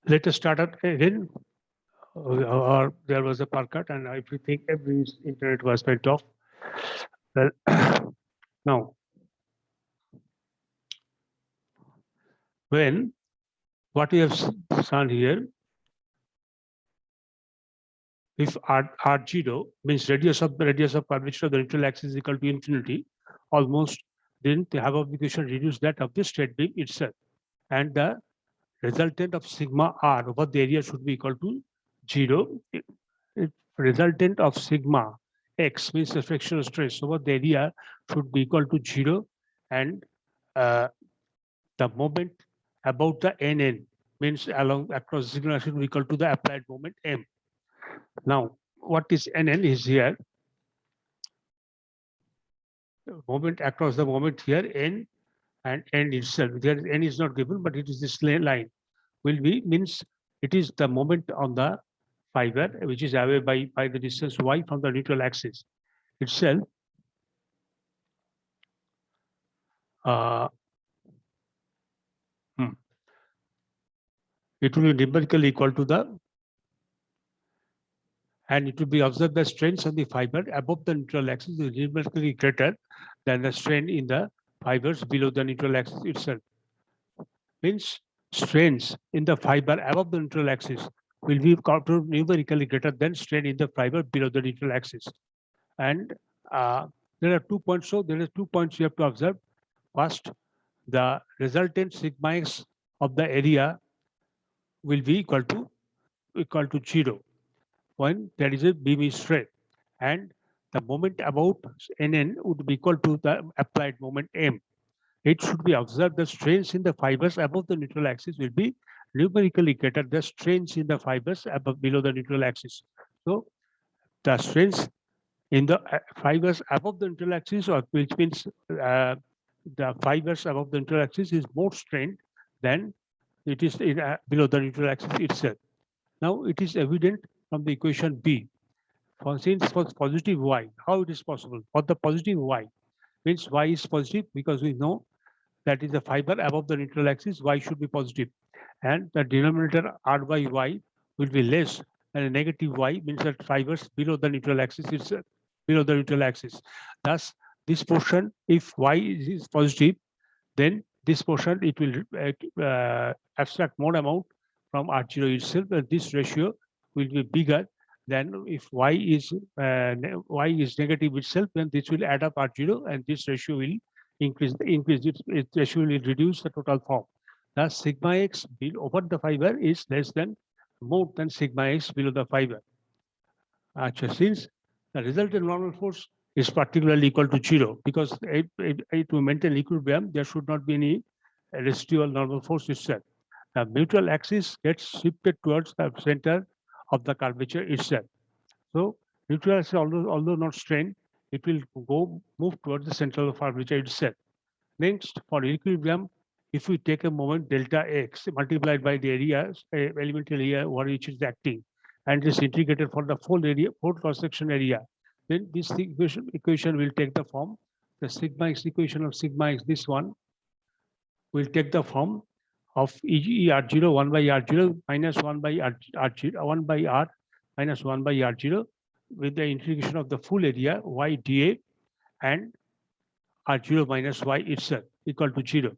Let us start up again. Or there was a power cut, and if you think every internet was went off, well, now when what we have seen here, if r0 means radius of curvature of the neutral axis is equal to infinity, almost then the Hubble equation reduce that of the straight beam itself, and the resultant of sigma r over the area should be equal to 0. Resultant of sigma x means the frictional stress over the area should be equal to 0, and uh, the moment about the nn means along across signal should be equal to the applied moment m. Now, what is nn is here moment across the moment here n and n itself. There n is not given, but it is this line will be means it is the moment on the fiber which is away by the distance y from the neutral axis itself. Uh, hmm, it will be numerically equal to the, and it will be observed the strains on the fiber above the neutral axis is numerically greater than the strain in the fibers below the neutral axis itself. Means strains in the fiber above the neutral axis will be numerically greater than strain in the fiber below the neutral axis. And there are 2 points. So there are 2 points you have to observe. First, the resultant sigma x of the area will be equal to 0 when there is a beam is straight, and the moment about nn would be equal to the applied moment m. It should be observed the strains in the fibers above the neutral axis will be numerically greater than strains in the fibers above below the neutral axis. So the strains in the fibers above the neutral axis, or which means the fibers above the neutral axis is more strained than it is in, below the neutral axis itself. Now it is evident from the equation B. For since for positive y, how it is possible? For the positive y means y is positive because we know that is the fiber above the neutral axis, y should be positive, and the denominator r by y will be less than a negative y means that fibers below the neutral axis is below the neutral axis. Thus, this portion, if y is positive, then this portion it will abstract more amount from R0 itself, and this ratio will be bigger than if y is negative itself, then this will add up R0, and this ratio will increase. Its ratio will reduce the total form. Thus, sigma x over the fiber is less than more than sigma x below the fiber. Since the resultant normal force is particularly equal to 0, because to maintain equilibrium, there should not be any residual normal force itself. The neutral axis gets shifted towards the center of the curvature itself. So neutral axis, although not strained, it will move towards the center of curvature itself. Next, for equilibrium, if we take a moment delta x multiplied by the area, elemental area over which is acting, and is integrated for the full cross-section area, then this equation will take the form, the sigma x equation of sigma x, this one will take the form of e r0 1 by r0 minus 1 by r0 1 by r minus 1 by r0 with the integration of the full area y dA and r0 minus y itself equal to 0,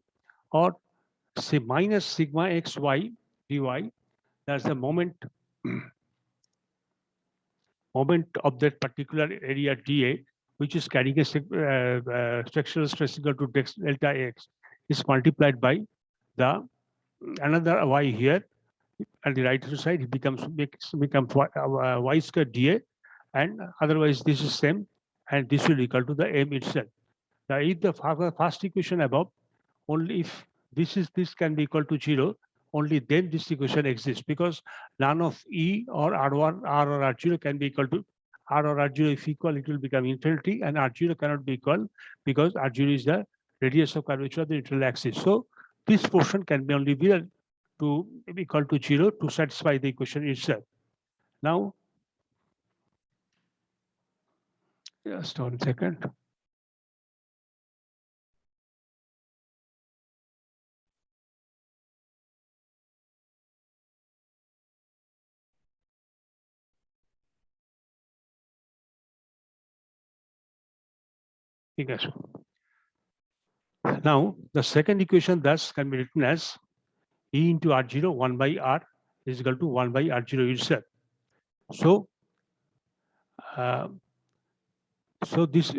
or say minus sigma xy dy. That's the moment of that particular area dA, which is carrying a structural stress equal to delta x, is multiplied by the another y here. At the right hand side, it becomes y square dA, and otherwise this is same, and this will equal to the m itself. Now, if the first equation above, only if this can be equal to 0, only then this equation exists, because none of E or R1, R or R0 can be equal to R or R0. If equal, it will become infinity, and R0 cannot be equal because R0 is the radius of curvature of the neutral axis. So this portion can be only be to equal to 0 to satisfy the equation itself. Now, just 1 second. Okay. Now, the second equation thus can be written as E into R0 1 by R is equal to 1 by R0 itself. So, uh, this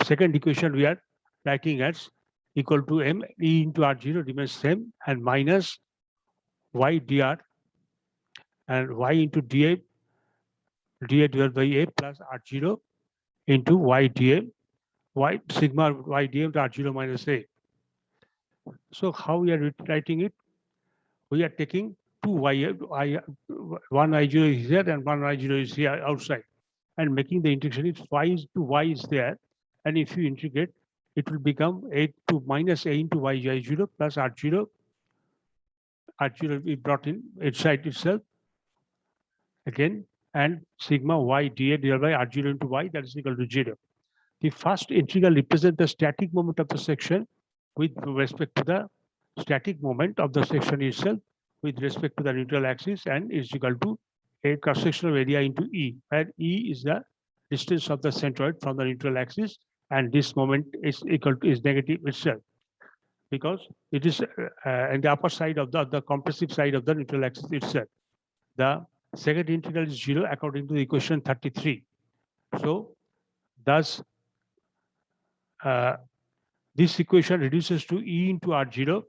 second equation we are writing as equal to M E into R0 remains same and minus Y dr and Y into dA divided by A plus R0 into Y dA Y sigma Y dA to R0 minus A. So how we are writing it? We are taking two one I0 is here and one I0 is here outside, and making the integration. If y is there, and if you integrate, it will become a to minus A into Y I0 plus R0. R0 is brought in inside itself again, and sigma Y dA divided by R0 into Y, that is equal to 0. The first integral represents the static moment of the section with respect to the static moment of the section itself with respect to the neutral axis, and is equal to a cross-sectional area into E, where E is the distance of the centroid from the neutral axis, and this moment is equal to is negative itself because it is in the upper side of the compressive side of the neutral axis itself. The second integral is 0 according to the equation 33. So thus this equation reduces to E into R0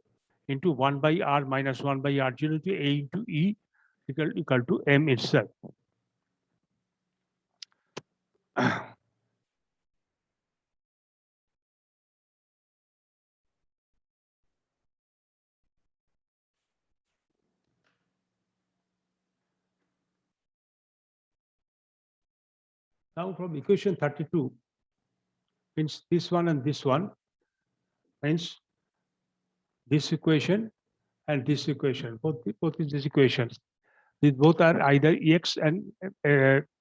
into 1 by R minus 1 by R0 to A into E equal to M itself. Now from equation 32, means this one and this one, means this equation and this equation, both is this equations. These both are either Ex and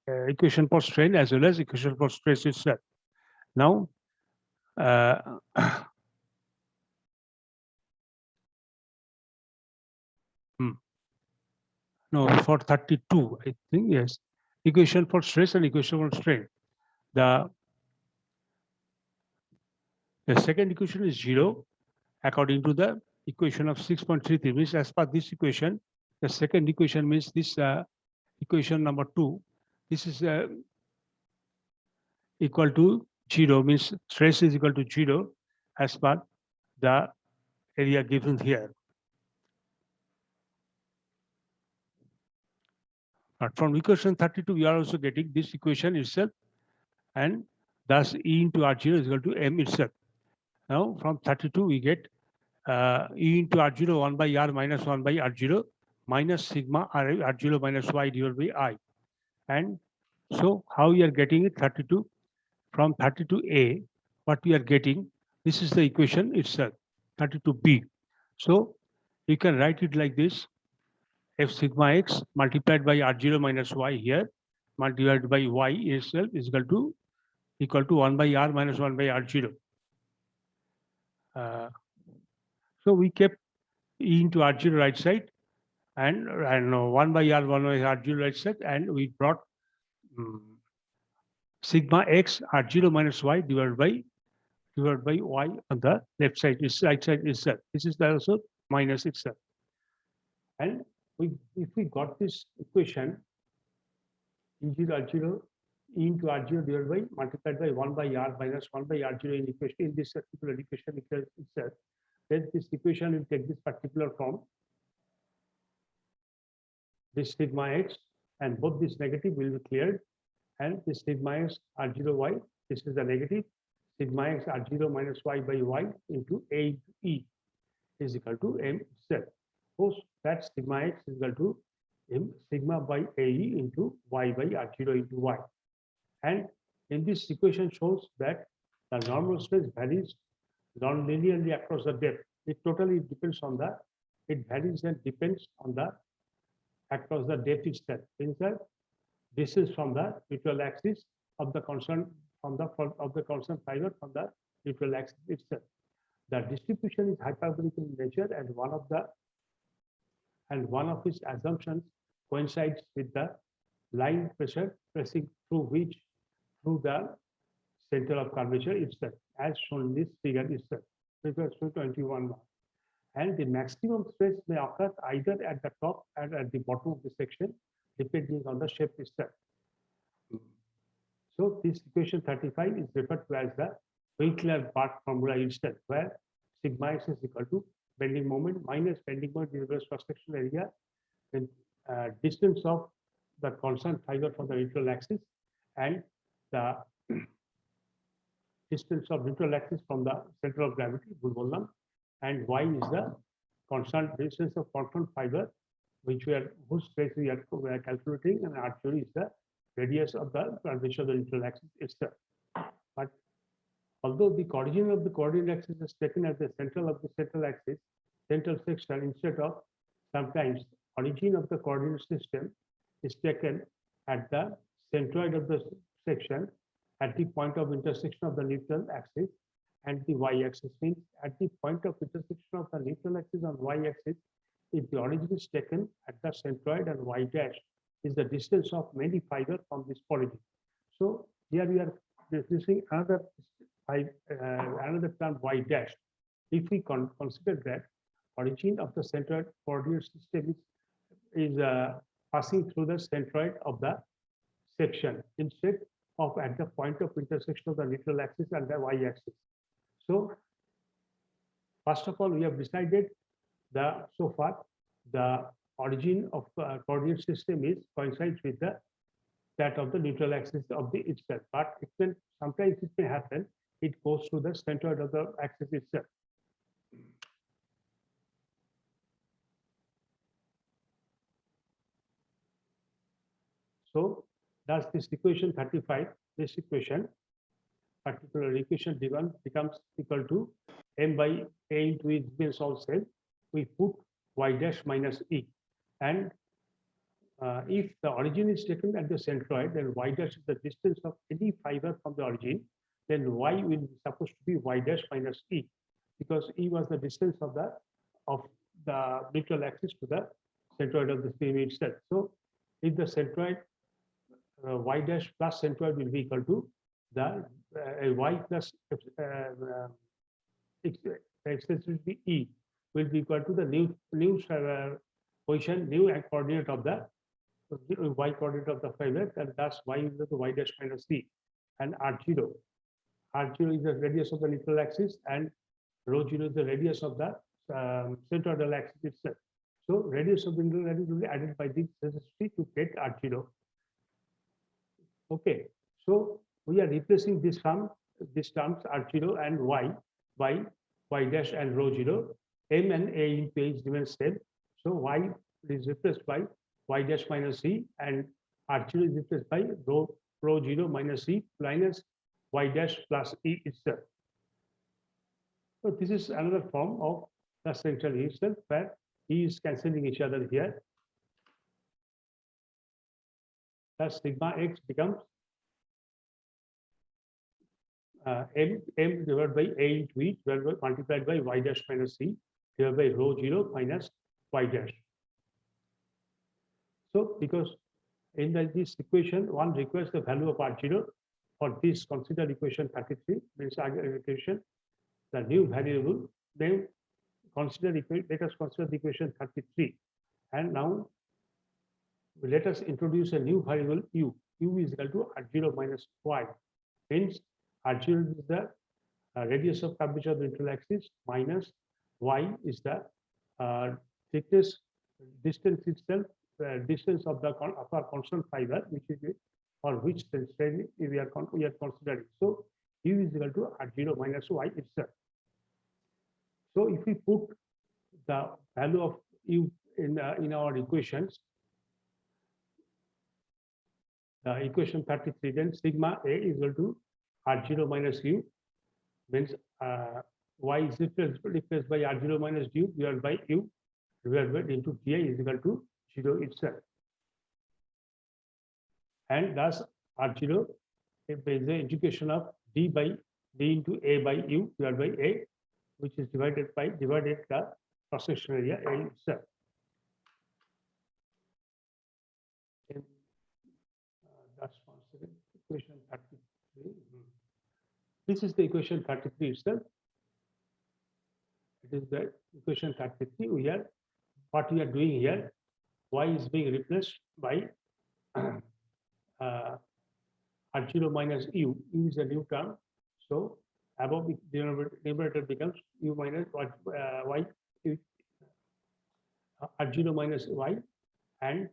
equation for strain as well as equation for stress itself. Now, no, for 32, I think, yes. Equation for stress and equation for strain. The second equation is 0 according to the equation of 6.33, means as per this equation, the second equation means this equation number 2, this is equal to 0, means stress is equal to 0 as per the area given here. But from equation 32, we are also getting this equation itself, and thus E into R0 is equal to M itself. Now from 32, we get E into R0 1 by R minus 1 by R0 minus sigma R0 minus Y divided by I. And so how we are getting it? 32. From 32A, what we are getting, this is the equation itself, 32B. So you can write it like this: F sigma x multiplied by R0 minus Y here, multiplied by Y itself is equal to 1 by R minus 1 by R0. So we kept E into R0 right side, and 1 by R, 1 by R0 right side, and we brought sigma x R0 minus Y divided by Y on the left side, is right side itself. This is also minus itself. And if we got this equation, E0 into R0 divided by multiplied by 1 by R minus 1 by R0 in equation, in this particular equation itself, then this equation will take this particular form, this sigma x, and both this negative will be cleared, and this sigma x R0y, this is the negative, sigma x R0 minus Y by Y into A into E is equal to M itself. Suppose that sigma x is equal to M sigma by AE into Y by R0 into Y. And in this equation shows that the normal stress varies non-linearly across the depth. It totally depends on it varies and depends on the across the depth itself. Means that this is from the neutral axis of the constant fiber from the neutral axis itself. The distribution is hyperbolic in nature, and one of its assumptions coincides with the line pressure passing through the center of curvature itself, as shown in this figure itself, figure 21. And the maximum stress may occur either at the top and at the bottom of the section, depending on the shape itself. So this equation 35 is referred to as the Winkler-Bark formula itself, where sigma x is equal to bending moment minus bending moment divided by cross-sectional area, then distance of the constant fiber from the neutral axis, and the distance of neutral axis from the center of gravity, Bulbollam, and y is the constant distance of constant fiber, whose stress we are calculating, and r0 is the radius of the curvature of the neutral axis itself. But although the origin of the coordinate axis is taken as the central of the central axis, central section, instead of sometimes origin of the coordinate system is taken at the centroid of the section at the point of intersection of the neutral axis and the y-axis. Means at the point of intersection of the neutral axis and y-axis, if the origin is taken at the centroid and y dash is the distance of many fibers from this origin. So here we are using another term y dash. If we consider that origin of the centroid coordinate system is passing through the centroid of the section instead of at the point of intersection of the neutral axis and the y-axis. So first of all, we have decided so far the origin of coordinate system is coincides with that of the neutral axis of the itself, but sometimes it may happen it goes through the centroid of the axis itself. So thus this equation 35, this equation, particular equation becomes equal to m by a into e means also we put y dash minus e, and if the origin is taken at the centroid, then y dash is the distance of any fiber from the origin, then y will be supposed to be y dash minus e, because e was the distance of the neutral axis to the centroid of the stream itself. So if the centroid y dash plus centroid will be equal to the y plus eccentricity e will be equal to the new position, new coordinate of the y coordinate of the fiber, and thus y is equal to y dash minus c, and r0. R0 is the radius of the neutral axis, and ρ0 is the radius of the centroidal axis itself. So radius of the neutral axis will be added by this resistance to get r0. Okay, so we are replacing these terms r0 and y by y dash and ρ0. M and a into h remains same. So y is replaced by y dash minus c, and r0 is replaced by ρ0 minus c minus y dash plus e itself. So this is another form of the central itself, where e is cancelling each other here. Thus sigma x becomes m divided by a into e multiplied by y dash minus c divided by ρ0 minus y dash. So because in this equation, one requires the value of r0. For this, consider equation 33, means equation, the new variable. Then let us consider the equation 33. And now let us introduce a new variable u. U is equal to r0 minus y. Hence, r0 is the radius of curvature of the neutral axis, minus y is the distance itself, distance of our constant fiber, which is for which strain we are considering. So u is equal to r0 minus y itself. So if we put the value of u in our equations, the equation 33, then sigma a is equal to r0 minus u, means y is replaced by r0 minus u divided by u divided by into di is equal to 0 itself. And thus r0 is the integration of d into a by u divided by a, which is divided the cross-section area a itself. And that's one second, equation 33. This is the equation 33 itself. It is the equation 33. What we are doing here, y is being replaced by R0 minus u. U is a new term. So above the numerator becomes u minus y, R0 minus y, and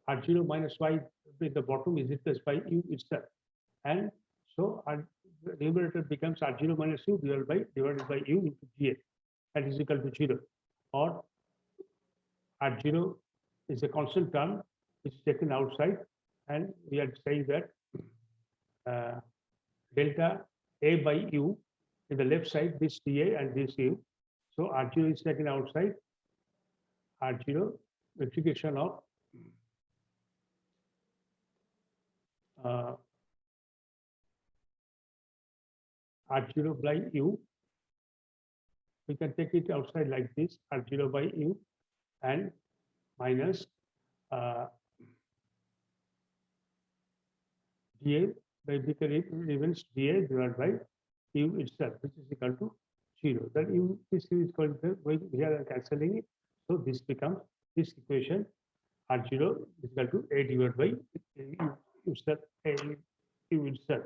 R0 minus y with the bottom is replaced by u itself. And so our numerator becomes R0 minus u divided by u into dA. That is equal to 0. Or R0 is a constant term which is taken outside, and we are saying that delta A by u in the left side, this dA and this u. So R0 is taken outside. R0 integration of R0 by u. We can take it outside like this, R0 by u, and minus dA by, because it remains dA divided by u itself, which is equal to 0. Then u, this u is going to, here I'm cancelling it. So this becomes, this equation R0 is equal to A divided by u itself.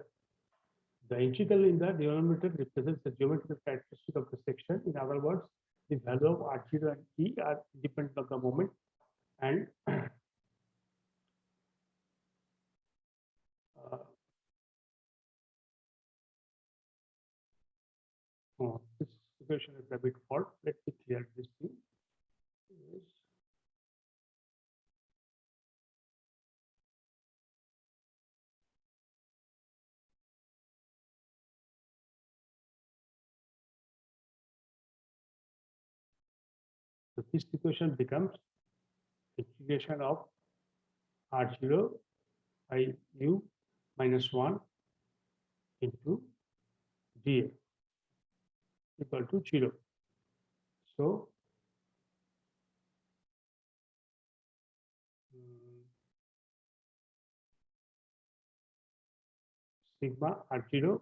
The integral in the denominator represents the geometrical characteristic of the section. In other words, the value of R0 and E are independent of the moment, and this equation is a bit fault. Let me clear this thing. Yes. So this equation becomes integration of R0 by u minus 1 into dA equal to 0. So sigma R0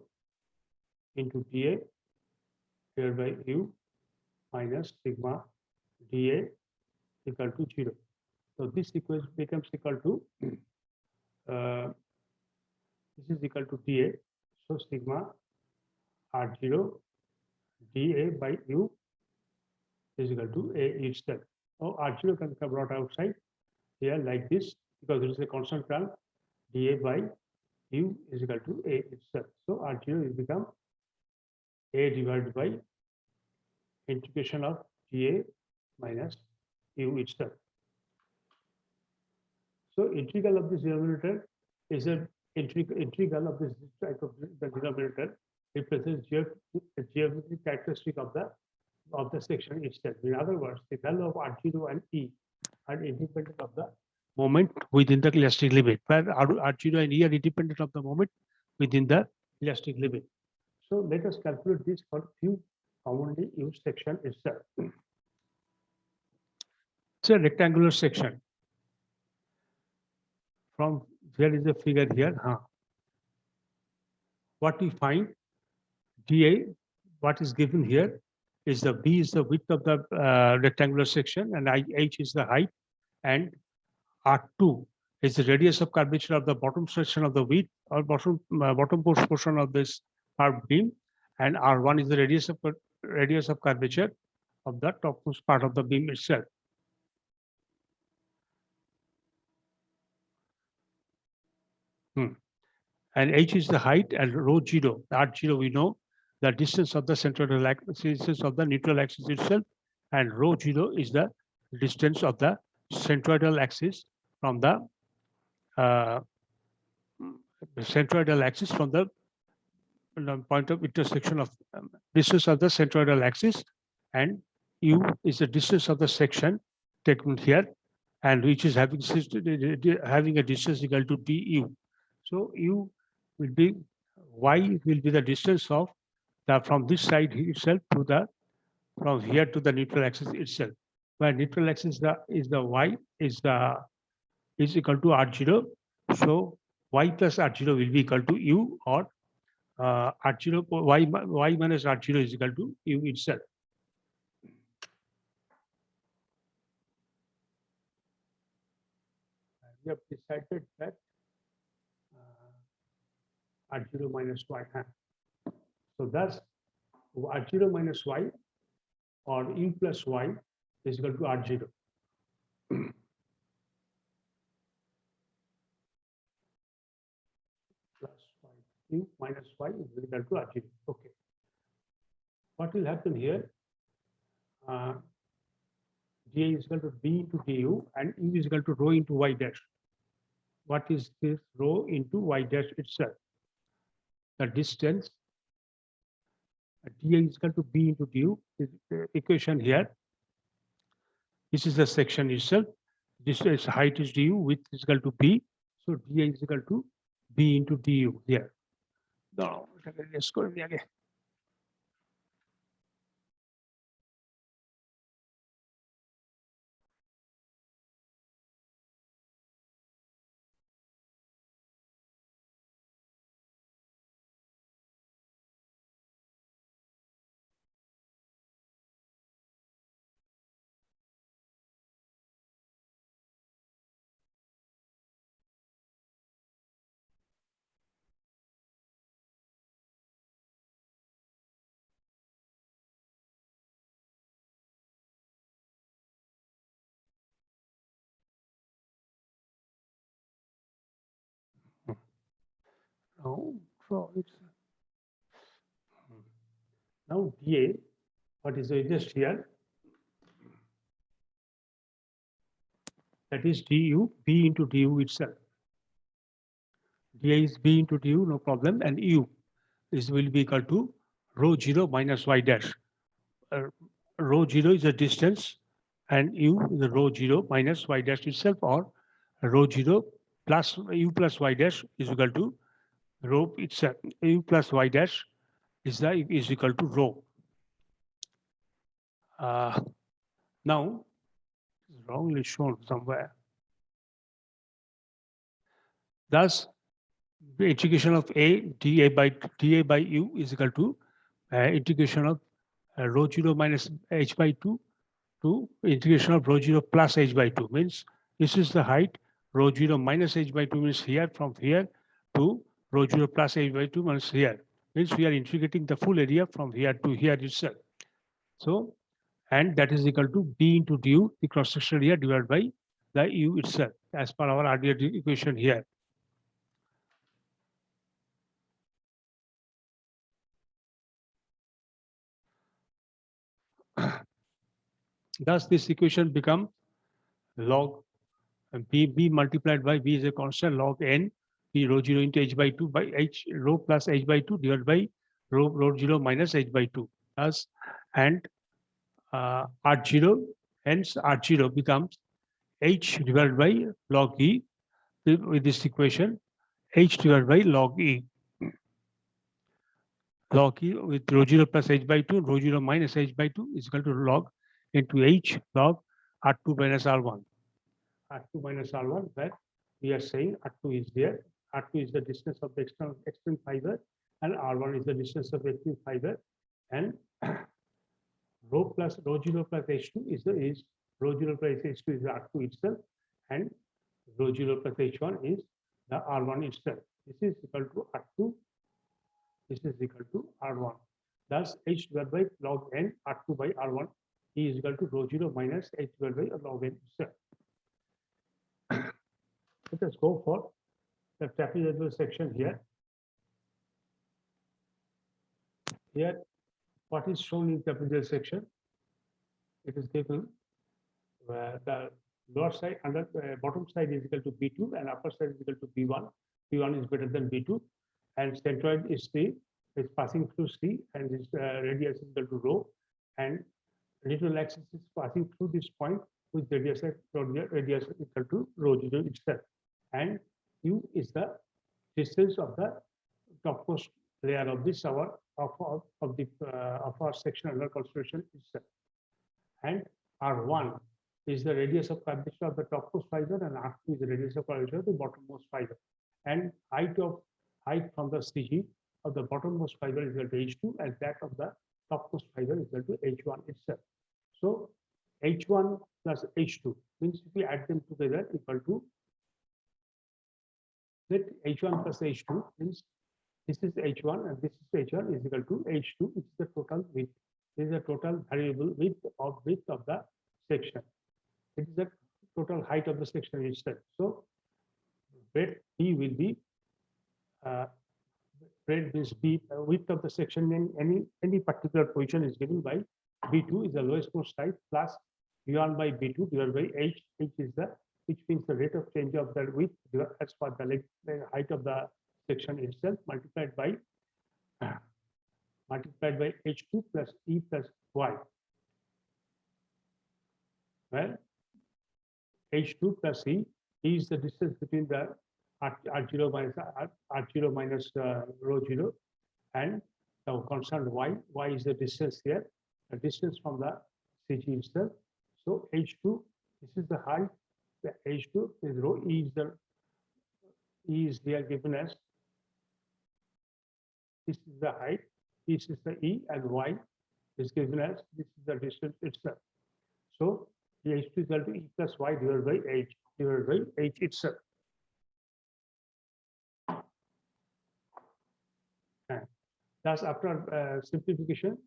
into dA divided by u minus sigma dA equal to 0. So this equation becomes equal to this is equal to dA. So sigma R0 dA by u is equal to A itself. So R0 can be brought outside here like this, because it is a constant term. dA by u is equal to A itself. So R0 will become A divided by integration of dA minus u itself. So integral of this denominator is an integral of this type of the denominator represents geometric characteristic of the section itself. In other words, the value of R0 and E are independent of the moment within the elastic limit, where R0 and E are independent of the moment within the elastic limit. So let us calculate this for few commonly used section itself. It's a rectangular section. From where is the figure here? What we find, dA, what is given here is the B is the width of the rectangular section, and H is the height, and R2 is the radius of curvature of the bottom section of the width or bottom portion of this curved beam, and R1 is the radius of curvature of the topmost part of the beam itself. And H is the height, and rho 0, R0 we know the distance of the centroidal axis of the neutral axis itself, and rho 0 is the distance of the centroidal axis from the point of intersection of distance of the centroidal axis, and u is the distance of the section taken here, and which is having a distance equal to du. So u will be, y will be the distance of from this side itself to from here to the neutral axis itself, where neutral axis is equal to R0. So y plus R0 will be equal to u, or R0 y minus R0 is equal to u itself. We have decided that R0 minus y. So thus R0 minus y or u plus y is equal to R0. Plus y, u minus y is equal to R0. Okay. What will happen here? dA is equal to b into du, and u is equal to rho into y dash. What is this rho into y dash itself? The distance dA is equal to b into du is the equation here. This is the section itself. This is height is du, width is equal to b. So dA is equal to b into du here. No, let's go again. Now draw it. Now dA, what is just here? That is du, b into du itself. dA is b into du, no problem, and u is will be equal to rho 0 minus y dash. Rho 0 is the distance, and u is the rho 0 minus y dash itself, or rho 0 plus u plus y dash is equal to rho itself. U plus y dash is equal to rho. Now, it's wrongly shown somewhere. Thus, the integration of dA by u is equal to integration of rho 0 minus h by 2 to integration of rho 0 plus h by 2. Means this is the height. Rho 0 minus h by 2 means here, from here to rho 0 plus h by 2 means here. Means we are integrating the full area from here to here itself. So, and that is equal to b into du, the cross-sectional area, divided by the u itself, as per our earlier equation here. Thus, this equation becomes log b multiplied by b is a constant, log n b rho 0 into h by 2 by h rho plus h by 2 divided by rho 0 minus h by 2. Thus, and R0, hence R0 becomes h divided by log e with this equation, h divided by log e. Log e with rho 0 plus h by 2, rho 0 minus h by 2 is equal to log into h log R2 minus R1. R2 minus R1, where we are saying R2 is there. R2 is the distance of the external fiber, and R1 is the distance of the active fiber, and rho 0 plus H2 is rho 0 plus H2 is the R2 itself, and rho 0 plus H1 is the R1 itself. This is equal to R2. This is equal to R1. Thus, H divided by log n R2 by R1 is equal to rho 0 minus H divided by log n itself. Let us go for the trapezoidal section here. Here, what is shown in trapezoidal section? It is given where the lower side under bottom side is equal to B2 and upper side is equal to B1. B1 is greater than B2, and centroid is C, is passing through C, and its radius is equal to rho, and radial axis is passing through this point with radius equal to rho 0 itself, and U is the distance of the topmost layer of this of our section under consideration itself, and R1 is the radius of curvature of the topmost fiber, and R2 is the radius of curvature of the bottommost fiber. and height from the CG of the bottommost fiber is equal to H2, and that of the topmost fiber is equal to H1 itself. So H1 plus H2 means if we add them together equal to that H1 plus H2 means this is H1 and this is H1 is equal to H2, which is the total width. This is the total variable width of the section. It is the total height of the section itself. So breadth B will be breadth is B, width of the section in any particular position is given by B2 is the lowest most height plus B1 by B2 divided by H. H is which means the rate of change of the width as per the height of the section itself multiplied by H2 plus E plus Y. Well, H2 plus E is the distance between the R0 minus rho 0 and the constant Y. Y is the distance here, the distance from the CG itself. So H2, this is the height. The H2 is rho. E is here given as this is the height. This is the E, and Y is given as this is the distance itself. So the H2 is equal to E plus Y divided by H itself. And thus, after simplification,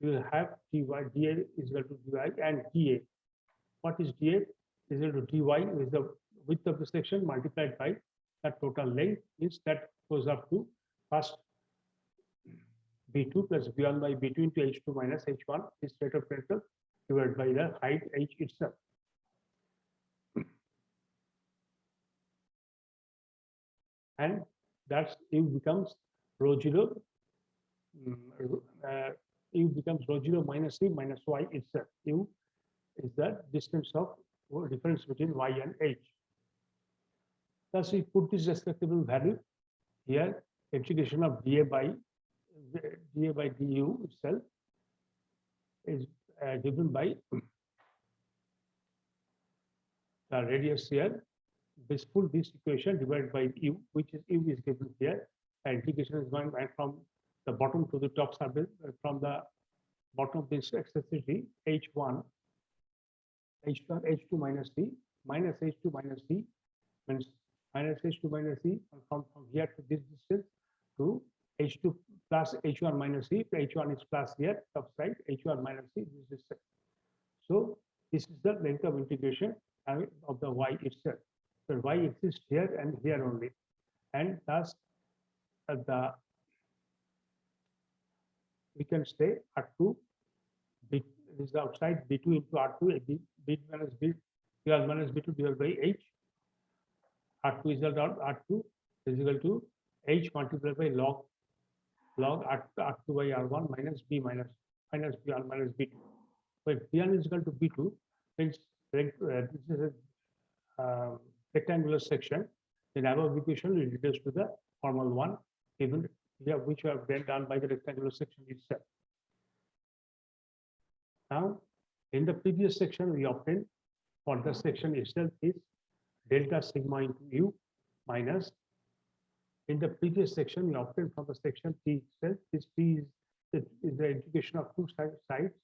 you will have dy, dA is equal to dy, and dA. What is dA? Is equal to dy is the width of the section multiplied by the total length, is that goes up to first B2 plus B1 by B2 into H2 minus H1 is rate of rental divided by the height H itself. And that's U becomes rho 0. U becomes rho 0 minus E minus Y itself. U is the distance of difference between Y and H. Thus, we put this respectable value here. Integration of dA by du itself is given by the radius here. This equation divided by U, which is U is given here. And integration is going back from the bottom to the top surface, from the bottom of this eccentricity H2 minus C minus H2 minus C means minus H2 minus C from here to this distance to H2 plus H1 minus C. H1 is plus here, top side, H1 minus C, this is. So this is the length of integration of the Y itself. So Y exists here and here only. And thus we can say R2, this is the outside B2 into R2, B minus B2 divided by H. R2 is equal to R2 is equal to H multiplied by log R2 by R1 minus B minus B1 minus B2. So if B1 is equal to B2, means this is a rectangular section, then above equation is reduced to the formal one, given here, which we have then done by the rectangular section itself. Now, in the previous section, we obtained for the section itself is delta sigma into U minus. In the previous section, we obtained from the section T itself. This T is the integration of two sides.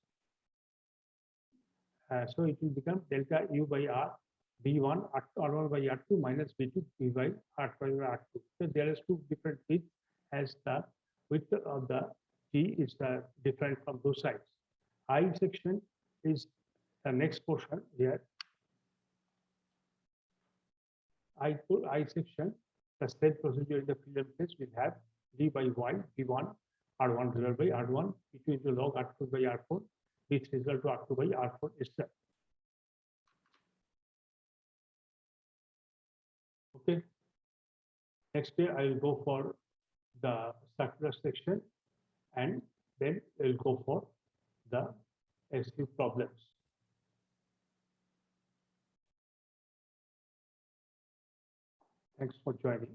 So it will become delta U by R B1 R1 by R2 minus B2 B by R2 by R2. So there is two different widths, as the width of the T is different from those sides. I section is the next portion here. I section, the state procedure in the film case will have D by Y, B1, R1 divided by R1, B2 into log R2 by R4, which is equal to R2 by R4 itself. Okay. Next day I will go for the circular section, and then I will go for the SU problems. Thanks for joining.